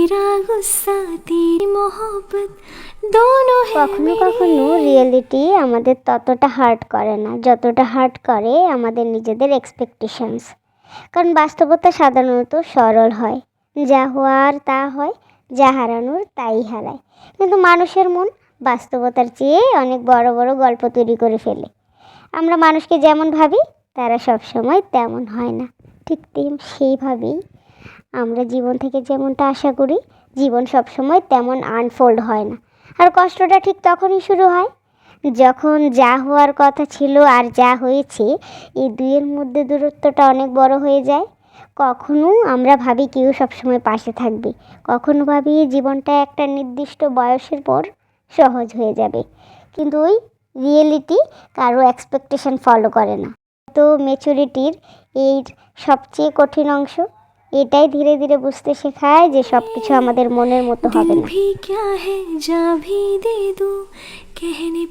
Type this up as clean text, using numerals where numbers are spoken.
तेरा गुस्सा तेरी मोहब्बत दोनों है কখনো কখনো রিয়েলিটি আমাদের ততটা হার্ট করে না যতটা হার্ট করে আমাদের নিজেদের এক্সপেকটেশনস। কারণ বাস্তবতা সাধারণত সরল হয়, যা হওয়ার তা হয়, যা হারানোর তাই হারায়। কিন্তু মানুষের মন বাস্তবতার চেয়ে অনেক বড় বড় গল্প তৈরি করে ফেলে। আমরা মানুষকে যেমন ভাবি তারা সবসময় তেমন হয় না। ঠিক সেইভাবেই আমরা জীবন থেকে যেমনটা আশা করি জীবন সবসময় তেমন আনফোল্ড হয় না। আর কষ্টটা ঠিক তখনই শুরু হয় যখন যা হওয়ার কথা ছিল আর যা হয়েছে এই দুইয়ের মধ্যে দূরত্বটা অনেক বড় হয়ে যায়। কখনো আমরা ভাবি কেউ সবসময় পাশে থাকবে, কখনো ভাবি জীবনটা একটা নির্দিষ্ট বয়সের পর সহজ হয়ে যাবে। কিন্তু ওই রিয়েলিটি কারো এক্সপেকটেশন ফলো করে না। তো ম্যাচুরিটির এই সবচেয়ে কঠিন অংশ এটাই ধীরে ধীরে বুঝতে শেখায় যে সব কিছু আমাদের মনের মতো হবে दिल না। भी क्या है जा भी दे दूं कहने